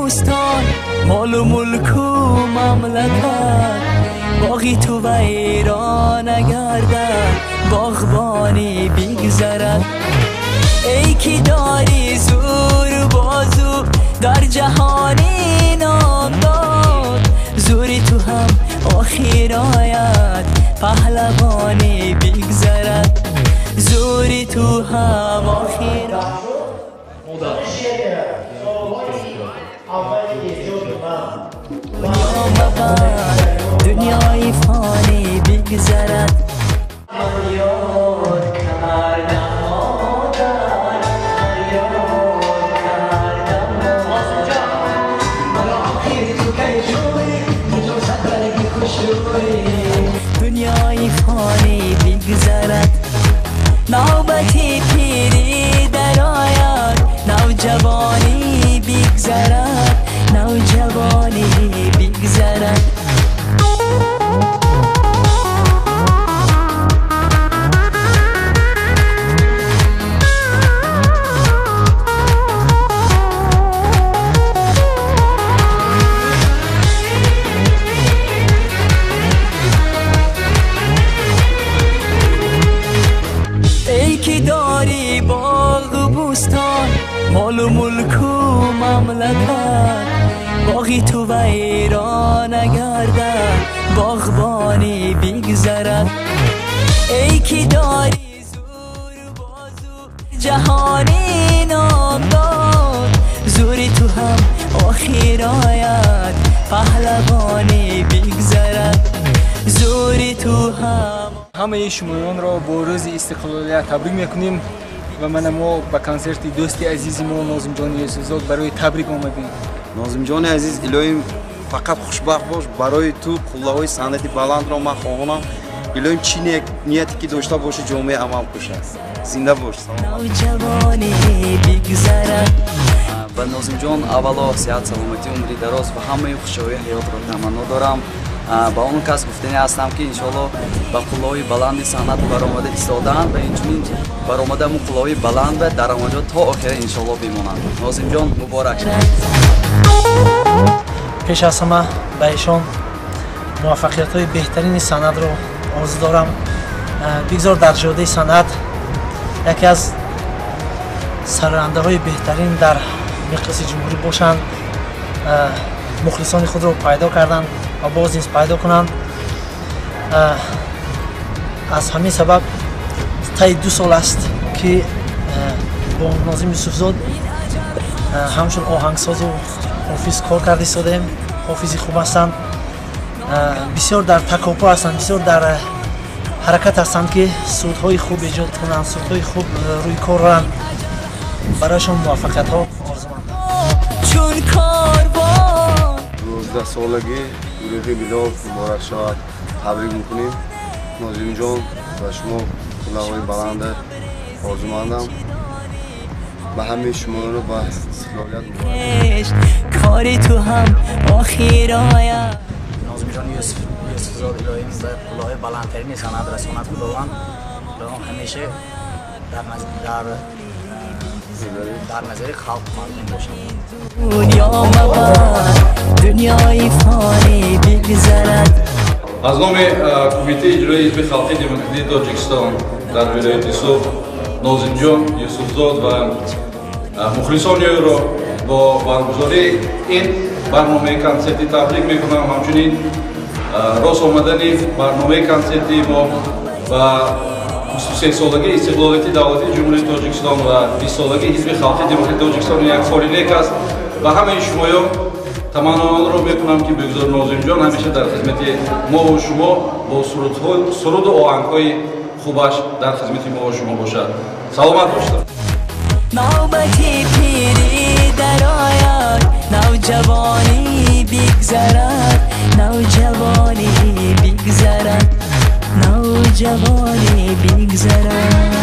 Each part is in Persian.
بوستان مال و ملک و مملکت باغی تو ویران گردد باغبانی بگذرد ای که داری زور بازو در جهانی نام داد زوری تو هم آخر آید پهلوانی بگذرد زوری تو هم آخر دنیای فانی بگذرد دنیای فانی بگذرد نوبتی پیری در آید نوجوانی بگذرد نوجوانی بگذرد داری باغ بوستان مال و ملک و مملکت باغی تو ویران گردد باغبانی بگذرد ای که داری زور بازو جهانی نام داد زوری تو هم آخر آید پهلوانی بگذرد زوری تو هم همه شمایان را با روز استقلالیت تبریک میکنیم و ما به کنسرت دوستی عزیز ما ناظم جان یوسفزاد برای تبریک آمدیم. ناظم جان عزیز الهیم فقط خوشبخت باش برای تو قله‌های صنعت بلند را من خواهانم الهیم چی نیتی که داشته باشه جامعه عمل کشه زنده باش. نوجوانی بگذرد به ناظم جان اولا صحت سلامتی عمری دراز و همه خوشحالی حیات را تمنا دارم. با اون کس گفتنی هستم که انشالله با قله‌های بلند صنعت برآمده ایستادند و اینچنین برآمده مو قله‌های بلند در آنجا تا آخر انشالله بمانند. ناظم جان مبارک. پیش از همه به ایشان موفقیت‌های بهترین صنعت را آرزو دارم. بگذار در جاده صنعت یکی از سرنده‌های بهترین در مقیاس جمهوری باشند. مخلصان خود را پیدا کردند و باز نیز پیدا کنند. از همین سبب طی 2 سال است که با ناظم یوسفزاد همچون آهنگساز و حافظ کار کرده ایستادیم. حافظی خوب هستند، بسیار در تکاپو هستند، بسیار در حرکت هستند که صوت‌های خوب ایجاد کنند، صوت‌های خوب روی کار دارند. برایشان موفقیت‌ها آرزومندم. چون کاروان 12 سالگی گروه میلاد مبارک شود تبریک میکنیم. ناظم جان و شما قله‌های بلند آرزومندم و همه شما رو با استقلالیت مبارک. کاری تو هم آخر آید. ناظم جان یوسفزاد الهیم به قله‌های بلندترین صنعت رساند خداوند به ما همیشه در نظر خلق مردم باشند. دنیا مبر دنیای فانی بگذرد. از نام کمیته اجرایی حزب خلقی دموکراتیک تاجیکستان در ولایت سوخ ناظم جان یوسفزاد و مخلصان او را با برگزاری این برنامه کنسرتی تبریک میکنم. همچنین راست آمدن برنامه کنسرتی ما و 23 سالگی استقلالیت دولتی جمهوری تاجیکستان و 20 سالگی حزب خلقی دموکراتیک تاجیکستان یک سال نیک است و همه شمایان تمنا را میکنم که بگذار ناظم جان همیشه در خدمت ما و شما با سرود و آهنگ‌های خوبش در خدمت ما و شما باشد. سلامت باشید. نوبتی پیری در آید نوجوانی بگذرد نوجوانی بگذرد نوجوانی بگذرد.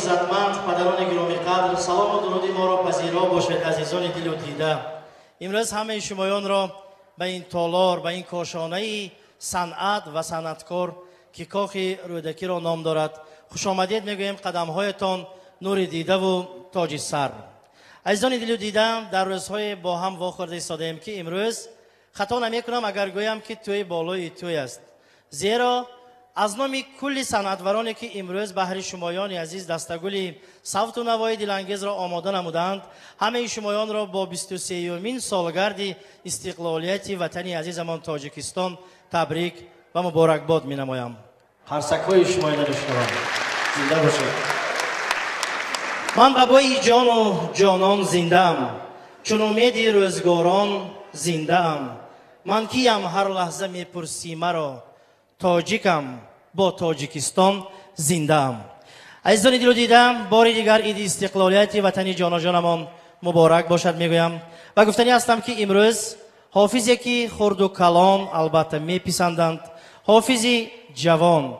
عزتمند، پدران گرامی قدر، سلام و درود ما را پذیرا باشید عزیزان دل و دیده. امروز همه شمایان را به این تالار، به این کاشانه صنعت و صنعتکار که کاخ رودکی را نام دارد خوش آمدید میگویم. قدمهایتان نور دیده و تاج سر. عزیزان دل و دیده، در روزهای با هم واخورده ایستادیم که امروز خطا نمیکنم اگر گویم که توی بالای توی است، زیرا از نام کل صنعتورانی که امروز بهر شمایان عزیز دستگل صوت و نوای دلانگیز را آماده نمودند، همه شمایان را با 23مین سالگرد استقلالیت وطن عزیزمان تاجیکستان تبریک و مبارکباد می نمایم. هرسک‌های شمایان دوستان زنده باشید. من بابای جان و جانان زنده ام، چون امید روزگاران زنده ام. من کیم هر لحظه میپرسی مرا، تاجیکم با تاجیکستان زنده ام. عزیزان دل و دیده، بار دیگر عید استقلالیت وطن جان و جانمان مبارک باشد میگویم و گفتنی هستم که امروز حافظی که خرد و کلان البته میپسندند، حافظی جوان،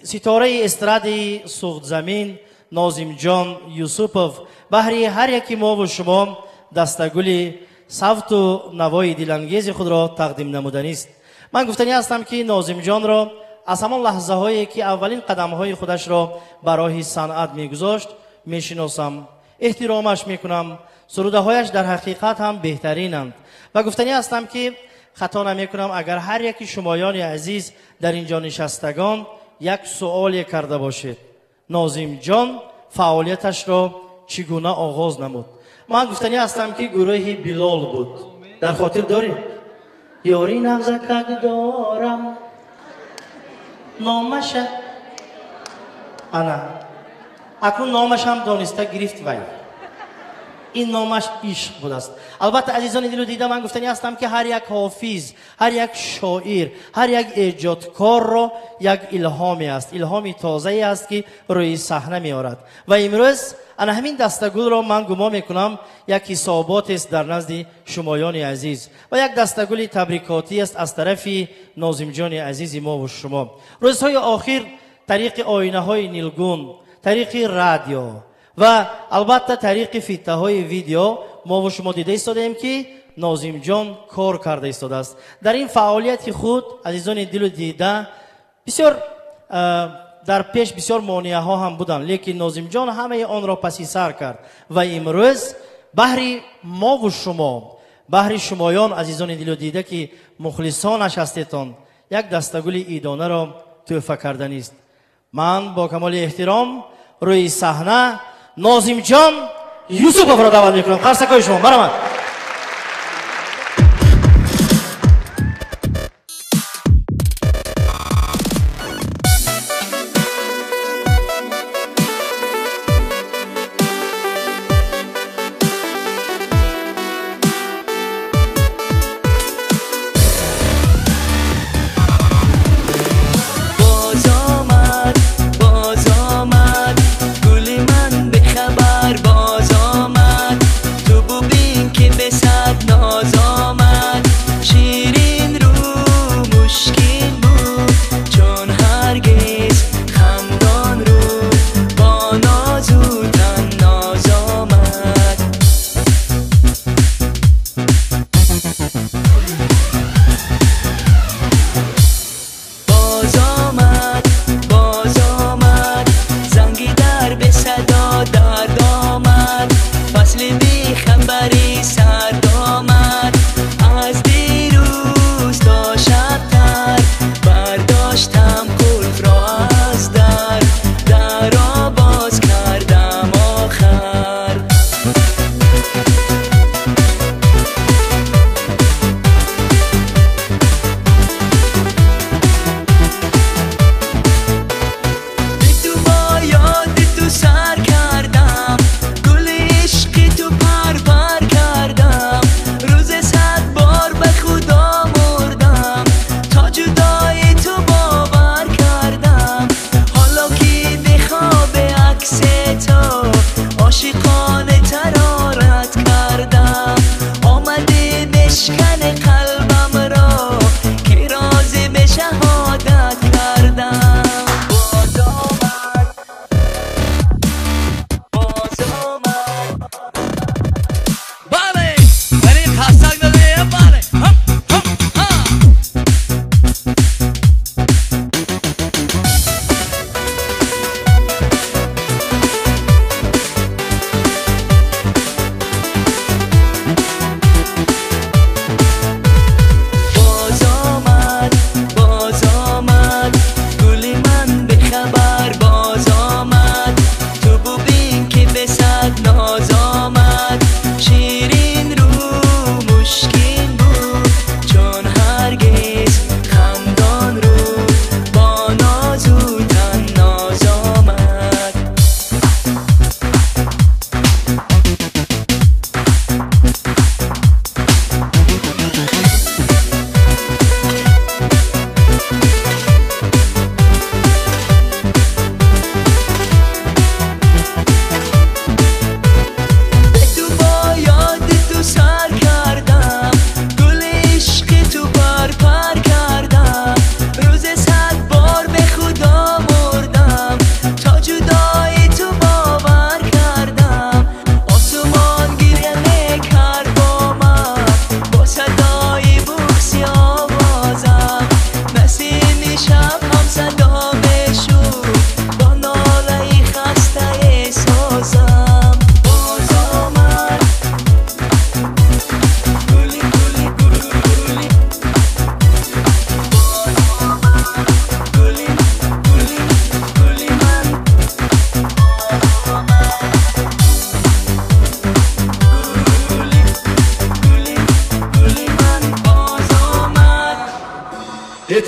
ستاره استراد سوخت زمین ناظم جان یوسفوف بهری هر یکی ما و شما دستگل صوت و نوای دلانگیز خود را تقدیم نمودنی است. من گفتنی هستم که ناظم جان را از همان لحظه هایی که اولین قدم های خودش را برای صنعت میگذاشت میشناسم، احترامش میکنم. سروده هایش در حقیقت هم بهترینند و گفتنی هستم که خطا نمیکنم اگر هر یکی شمایان عزیز در اینجا نشستگان یک سوالی کرده باشید: ناظم جان فعالیتش را چگونه آغاز نمود؟ من گفتنی هستم که گروه بلال بود. در خاطر داری؟ یاری نغزکک دارم نامش انا اکنون نامش هم دانسته گرفت وی. این نامش عشق بود است. البته عزیزان دل و دیده، من گفتنی هستم که هر یک حافظ، هر یک شاعر، هر یک ایجادکار را یک الهامی است، الهامی تازه است که روی صحنه می آورد و امروز انا همین دستگل را من گمان میکنم یک حسابات است در نزد شمایان عزیز و یک دستگل تبریکاتی است از طرف ناظم جان عزیز ما و شما. روزهای آخر طریق آینه های نیلگون، طریق رادیو و البته طریق فیته های ویدیو ما و شما دیده ایستادیم که ناظم جان کار کرده ایستاده است. در این فعالیت خود عزیزان دل و دیده بسیار در پیش بسیار مانعه ها هم بودن، لیکن ناظم جان همه آن را پسی سر کرد و امروز بهر ما و شما، بهر شمایان عزیزان دل و دیده که مخلصانش هستیتان، یک دستگل ایدانه را تحفه کردنی است. من با کمال احترام روی صحنه ناظم جان یوسفوف را دعوت میکنم. قرصکای شما برآمد. باز آمد تو ببین که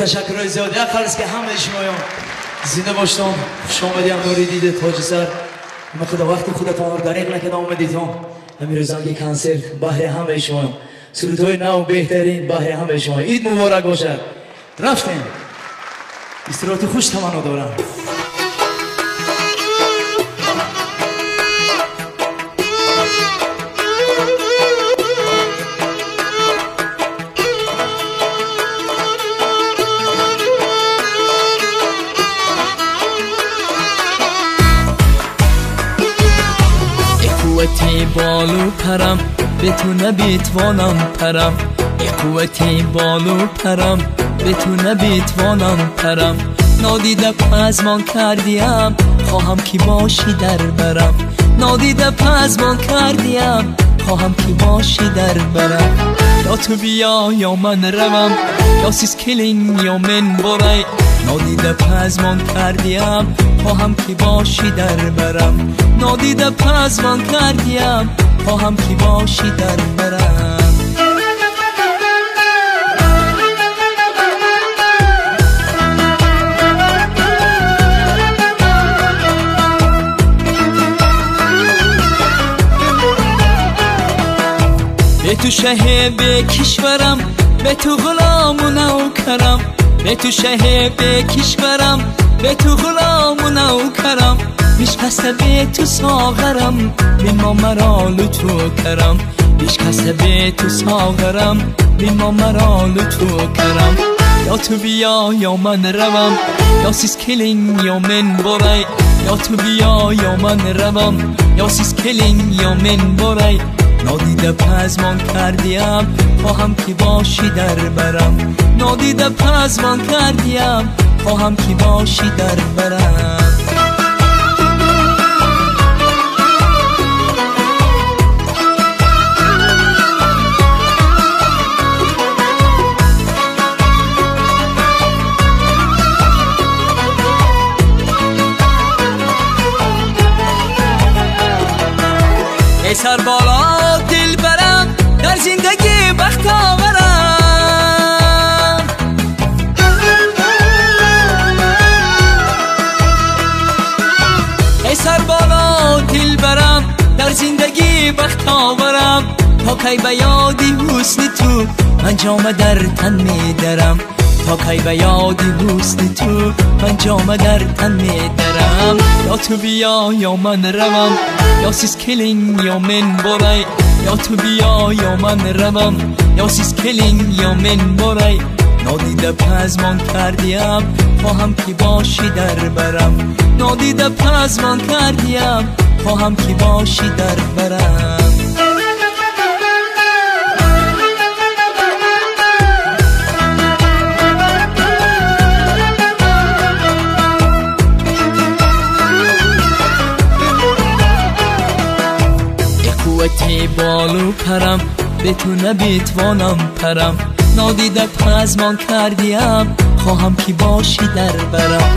تشکر زیاد. یک خالص که همه شمایان زنده باشتم. خوش آمدید نوری دیده تاج سر. ما خدا وقتی خودتان رو دریغ نکرده آمدیدان. همین روزانگی کنسرت بهر همه شمایان. سرودهای نو بهترین بهر همه شمایان. عید مبارک باشد. رفتیم. استراحت خوش تمنا دارم. قوتی بالو پرم به تو نمیتوانم پرم قوتی بالو پرم به تو نمیتوانم پرم نادیده پزمان کردیم خواهم کی باشی در برم نادیده پزمان کردیم خواهم کی باشی در برم یا تو بیا یا من روم یا سیز کلین یا من برای نادیده پزمان کردیم خواهم کی باشی در برم نادیده پزمان کردیم خواهم کی باشی در برم به تو شهب کشورم به تو غلام و نوکرم به تو شهب کشورم به تو غلام و نوکرم میشکسته به تو ساغرم بین ما مرا لطو کرم میشکسته به تو ساغرم بین ما مرا لطو کرم یا تو بیا یا من روم یا سیز کلین یا من برای یا تو بیا یا من روم یا سیز کلین یا من برای نادیده پزمان کردیم خواهم کی باشی در برم نادیده پزمان کردیم خواهم کی باشی در برم ای سر بالا دل برم در زندگی بخت آورم ای سر بالا دل برم در زندگی بخت آورم تا کی به یادی حسن تو من جامه در تن می درم تا کی به یادی حسن تو من جامه در تن می درم یا تو بیا یا من روم یا سیز کلین یا من برای یا تو بیا یا من روم یا سیز کلین یا من برای نادیده پزمان کردیم خواهم کی باشی در برم نادیده پزمان کردیم خواهم کی باشی در برم قوتی بالو پرم به تو نمیتوانم پرم نادیده پزمان کردیم خواهم کی باشی در برم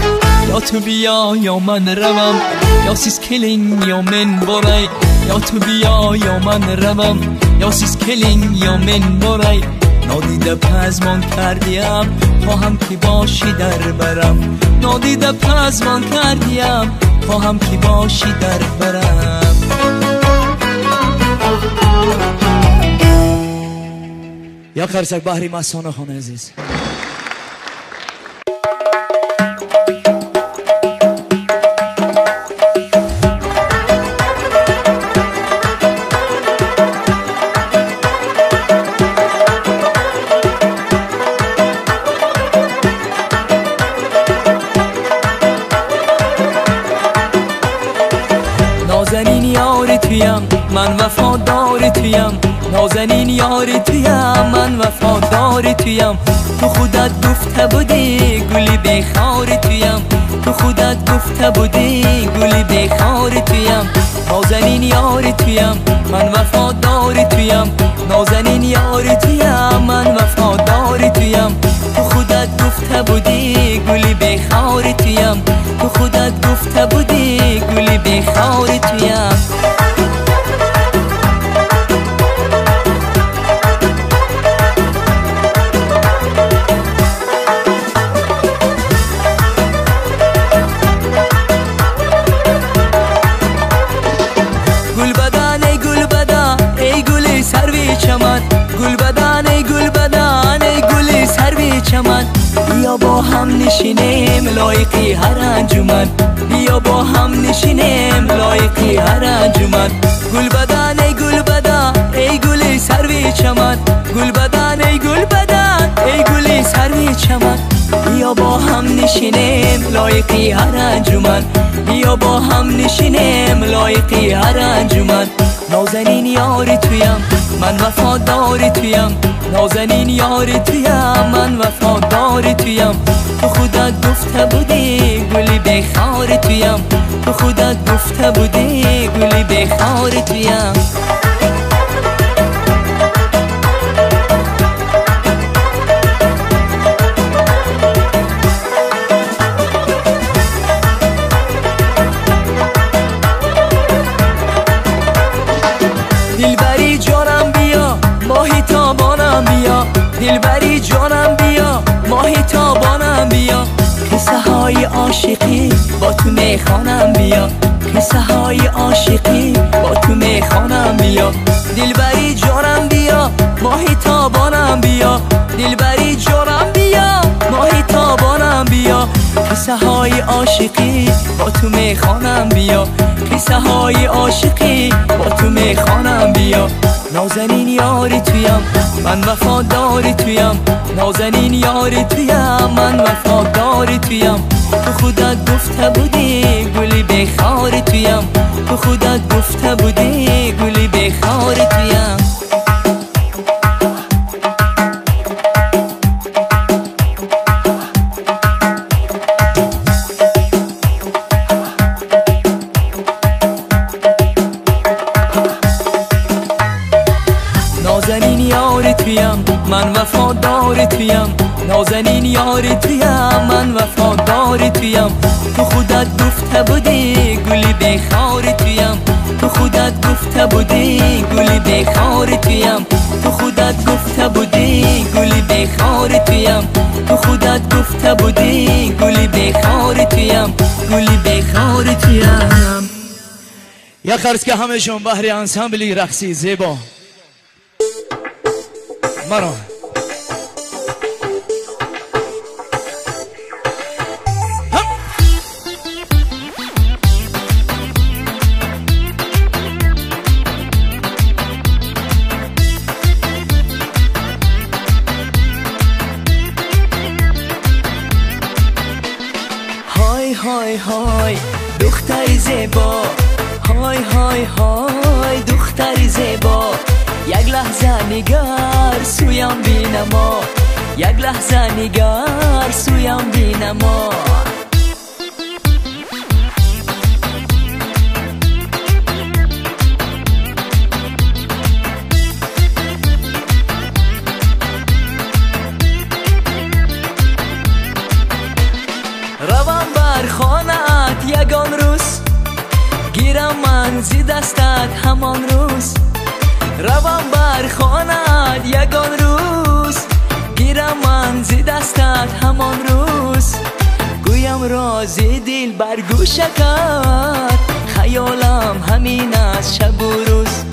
یا تو بیا یا من روم یا سیز کلین یا من برای یا تو بیا یا من روم یا سیز کلین یا من برای نادیده پزمان کردیم خواهم کی باشی در برم نادیده پزمان کردیم خواهم کی باشی در برم یا قرصک بحری مسانه خانه عزیز نازنین یار تویم من وفادار تویم نازنین یار تویم من وفادار تویم تو خودت گفته بودی گلی بخار تویم تو خودت گفته بودی گلی بخار تویم نازنین یار تویم من وفادار تویم نازنین یار تویم من وفادار تویم تو خودت گفته بودی گلی بخار تویم تو خودت گفته بودی گلی بخار تویم هم نشینیم لایقی هر انجمن بیا با هم نشینیم لایقی هر انجمن گل بدن ای گل بدن ای گل سروی چمن گل بدن ای گل بدن ای گل سروی چمن بیا با هم نشینیم لایقی هر انجمن بیا با هم نشینیم لایقی هر انجمن نازنین یار تویم من وفادار تویم نازنین یار تویم من وفادار تویم تو خودت گفته بودی گلی بخار تویم تو خودت گفته بودی گلی بخار تویم دلبری جانم بیا ماهی تابانم بیا دلبری جانم بیا ماهی تابانم بیا قصه های عاشقی با تو میخوانم بیا قصه های عاشقی با تو میخوانم بیا دلبری جانم بیا ماهی تابانم بیا دلبری جانم بیا ماهی تابانم بیا قصه های عاشقی با تو میخوانم بیا قصه های عاشقی با تو میخوانم بیا نازنین یاری تویم من وفادار تویم نازنین یاری تویم من وفادار تویم تو خودت گفته بودی گلی بخار تویم تو خودت گفته بودی گلی بخار تویم نازنین یار تویم من وفادار تویم نازنین یار تویم من وفادار تویم تو خودت گفته بودی گلی بخار تویم تو خودت گفته بودی گلی بخار تویم تو خودت گفته بودی گلی بخار تویم تو خودت گفته بودی گلی بخار تویم گلی بخار تویم یک قرض که همشون بهر انسامبلی رقصی زیبا مرا های های های دختری زیبا های های های دختری زیبا یک لحظه نگار سویم بینما یک لحظه نگار سویم بینما روم بر خانه‌ات یگان روز گیرم من زی دستت همان روز روم بر خانه‌ات یگان روز گیرم من زی دستت همان روز گویم رازی دل بر گوشکت خیالم همین از شب و روز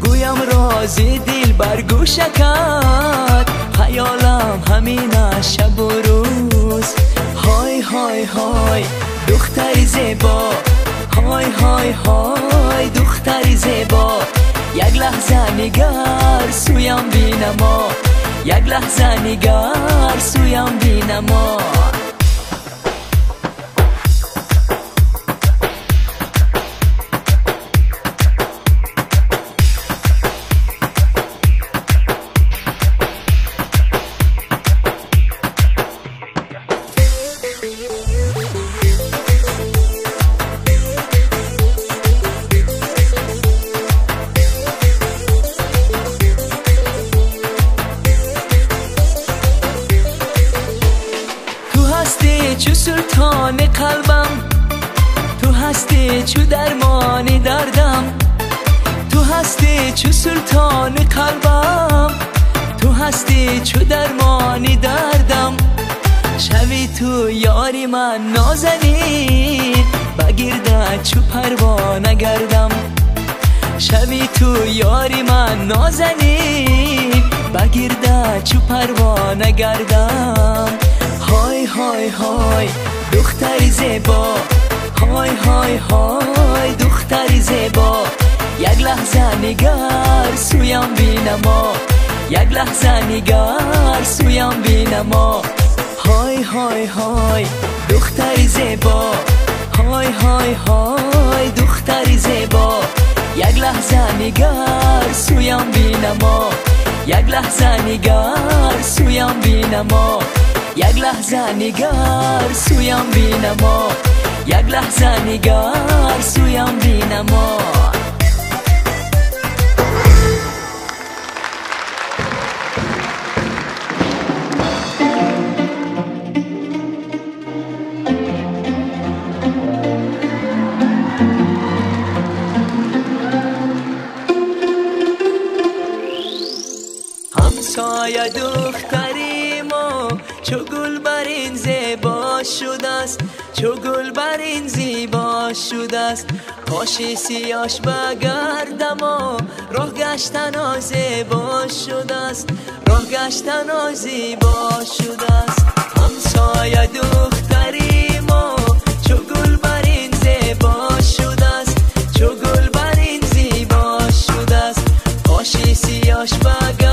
گویم رازی دل بر گوشکت خیالم همین از شب و روز های های های دختری زیبا های های های دختری زیبا یک لحظه نگار سویم بینما یک لحظه نگار سویم بینما چو سلطان قلبم تو هستی چو درمان دردم تو هستی چو سلطان قلبم تو هستی چو درمان دردم شوی تو یاری من نازنین بگیرده چو پروانه گردم شوی تو یاری من نازنین بگیرده چو پروانه گردم های های های دختری زیبا، های های های دختری زیبا، یک لحظه نگر سویم بینما، یک لحظه نگر سویم بینما. های های های دختری زیبا، های های های دختری زیبا، یک لحظه نگر سویم بینما، یک لحظه نگر سویم بینما، یک لحظه نگر سویم بینما، یک لحظه نگر سویم بینما. همسایه دختری ما چو گل بر این زیبا شده است، چو گل بر این زیبا شده است. پاشی سیاش بگرد ما راه گشتن زیبا شده است، راه گشتن زیبا شده است. همسایه دختری ما چو گل بر این زیبا شده است، چو گل بر این زیبا شده است. پاشی سیاش بگرد